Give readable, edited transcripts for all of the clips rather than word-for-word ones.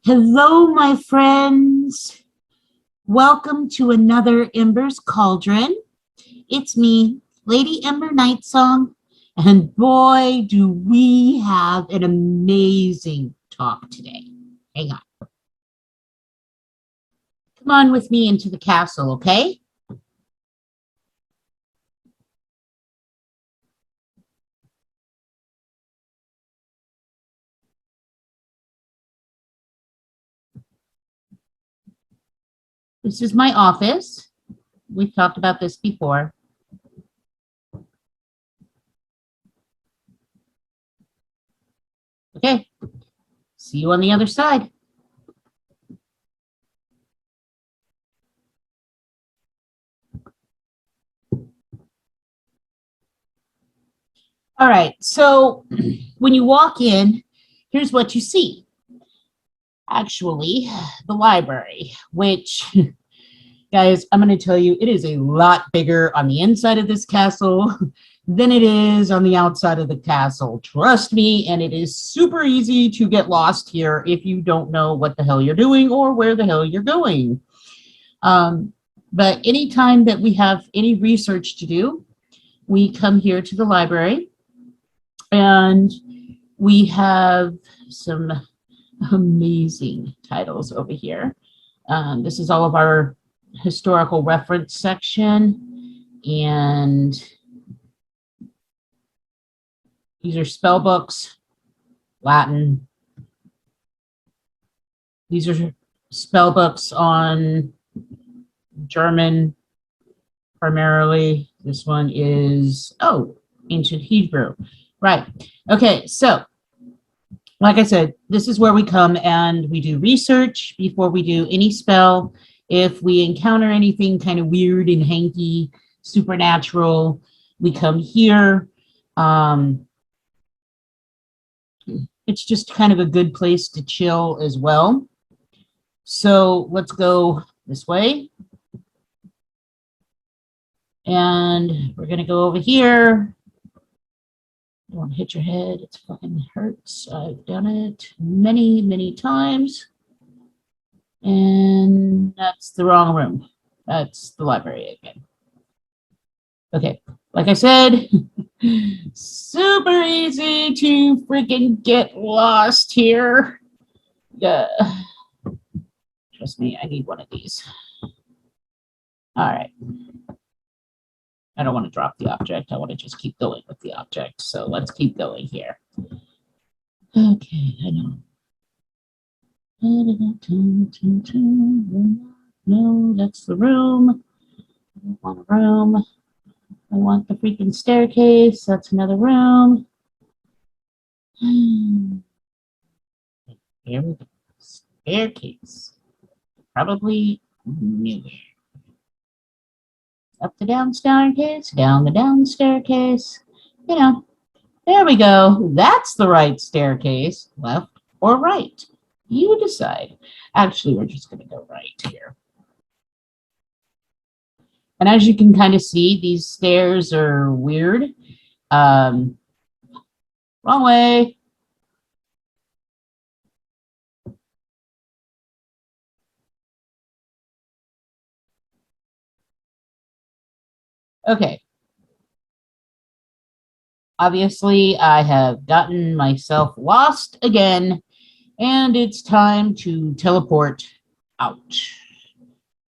Hello, my friends. Welcome to another Ember's Cauldron. It's me, Lady Ember Nytesong, and boy, do we have an amazing talk today. Hang on. Come on with me into the castle, okay? This is my office. We've talked about this before. Okay, see you on the other side. All right, so when you walk in, here's what you see. Actually, the library, which, guys, I'm going to tell you, it is a lot bigger on the inside of this castle than it is on the outside of the castle. Trust me, and it is super easy to get lost here if you don't know what the hell you're doing or where the hell you're going. But anytime that we have any research to do, we come here to the library, and we have some amazing titles over here. This is all of our historical reference section, and these are spell books, Latin. These are spell books on German primarily. This one is, ancient Hebrew. Right. Okay, so like I said, this is where we come and we do research before we do any spell. If we encounter anything kind of weird and hanky, supernatural, we come here. It's just kind of a good place to chill as well. So let's go this way. And we're going to go over here. Don't hit your head. It fucking hurts. I've done it many, many times. And that's the wrong room. That's the library again. Okay, like I said, super easy to freaking get lost here. Trust me, I need one of these. All right. I don't want to drop the object. I want to just keep going with the object. So let's keep going here. Okay, I know. No, that's the room. I don't want a room. I want the freaking staircase. That's another room. Here we go. Staircase. Probably nowhere. Up the down staircase, down the down staircase. You know, there we go. That's the right staircase. Left or right? You decide. Actually, we're just going to go right here. And as you can kind of see, these stairs are weird. Wrong way. Okay. Obviously, I have gotten myself lost again, and it's time to teleport out.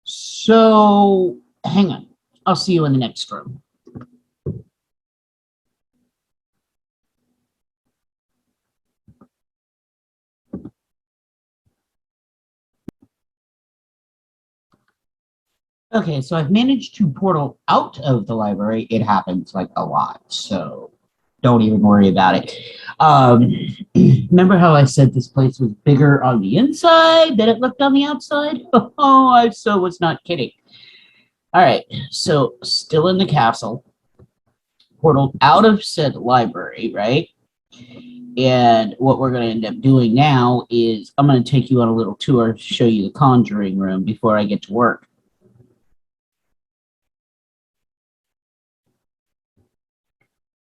So, hang on. I'll see you in the next room. Okay, so I've managed to portal out of the library. It happens like a lot, so don't even worry about it. Remember how I said this place was bigger on the inside than it looked on the outside? Oh, I so was not kidding. All right, so still in the castle, portaled out of said library, right? And what we're going to end up doing now is I'm going to take you on a little tour to show you the conjuring room before I get to work.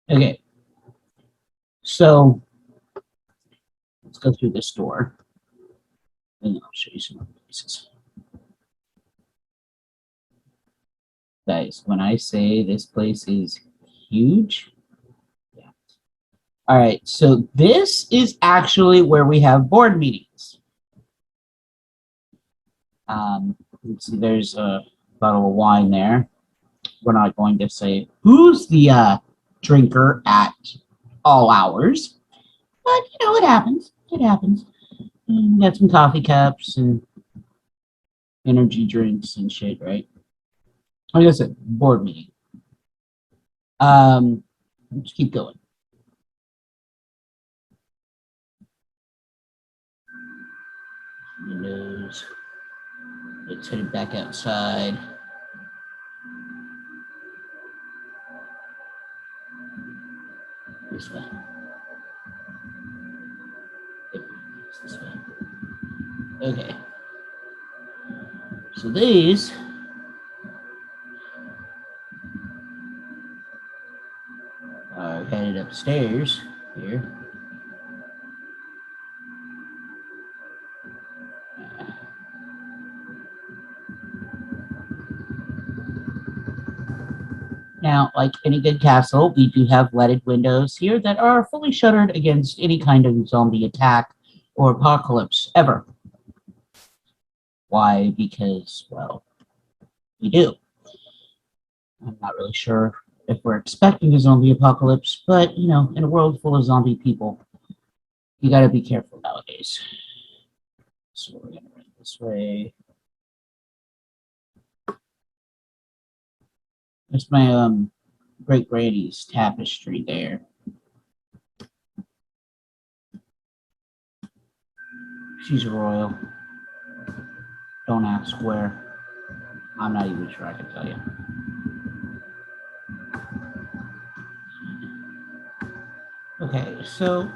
Okay, so let's go through this door. show you some other places. Guys, when I say this place is huge, yeah. All right, so this is actually where we have board meetings. Let's see, there's a bottle of wine there. We're not going to say who's the drinker at all hours, but you know, it happens. It happens. We got some coffee cups and energy drinks and shit, right? Like I said, board meeting. Let's keep going. Windows. Let's head back outside. This way. This way. Okay. So these are headed upstairs here. Now, like any good castle, we do have leaded windows here that are fully shuttered against any kind of zombie attack or apocalypse ever. Why? Because, well, we do. I'm not really sure if we're expecting a zombie apocalypse, but, you know, in a world full of zombie people, you gotta be careful nowadays. So we're gonna run this way. That's my great granny's tapestry there. She's royal. Don't ask where. I'm not even sure I can tell you. Okay, so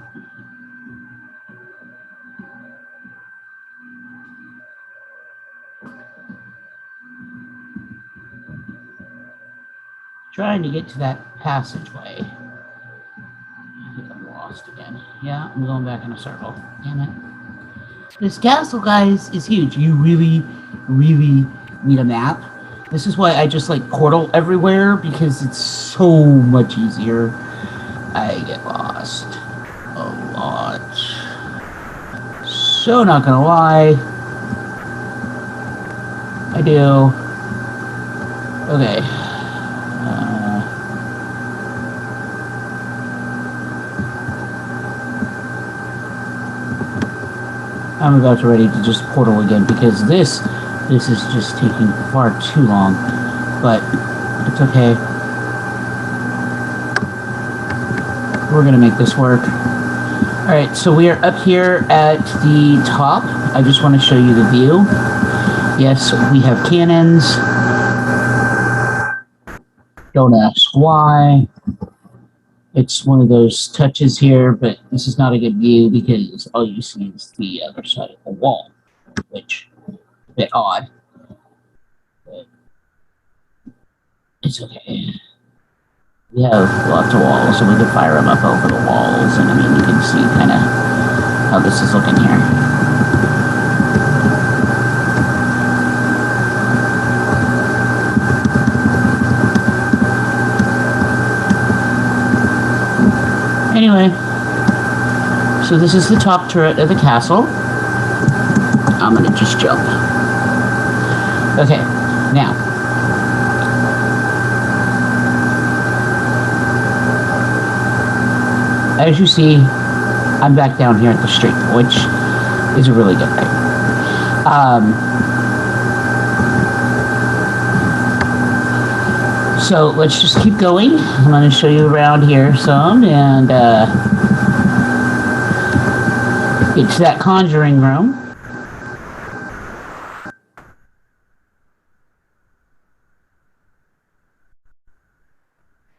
trying to get to that passageway. I think I'm lost again. Yeah, I'm going back in a circle. Damn it. This castle, guys, is huge. You really, really need a map. This is why I just like portal everywhere, because it's so much easier. I get lost a lot. So not gonna lie, I do. Okay. I'm about to ready to just portal again because this is just taking far too long, but it's okay. We're gonna make this work. All right, so we are up here at the top. I just want to show you the view. Yes, we have cannons. Don't ask why. It's one of those touches here, but this is not a good view because all you see is the other side of the wall, which is a bit odd. But it's okay. We have lots of walls, so we can fire them up over the walls, and I mean, you can see kind of how this is looking here. Anyway, so this is the top turret of the castle. I'm gonna just jump. Okay, now. As you see, I'm back down here at the street, which is a really good thing. So let's just keep going. I'm going to show you around here some and get to that conjuring room.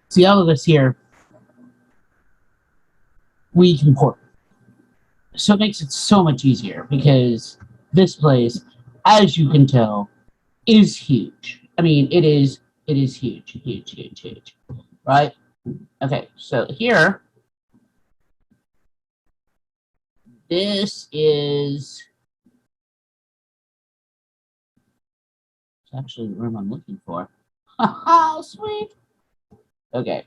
See, all of this here, we can port. So it makes it so much easier because this place, as you can tell, is huge. I mean, it is huge, huge, huge, huge, right? Okay, so here, this is It's actually the room I'm looking for. Oh, sweet. Okay.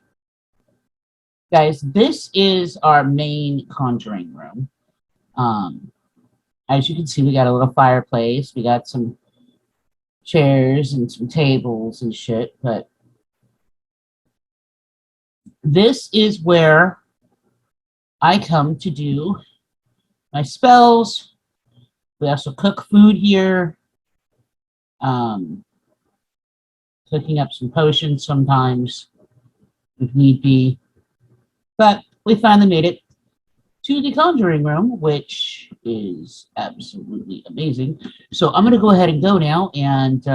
Guys, this is our main conjuring room. As you can see, we got a little fireplace. We got some chairs and some tables and shit. But this is where I come to do my spells. We also cook food here. Cooking up some potions sometimes, if need be. But we finally made it to the conjuring room, which is absolutely amazing. So I'm going to go ahead and go now, and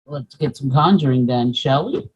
let's get some conjuring done, shall we?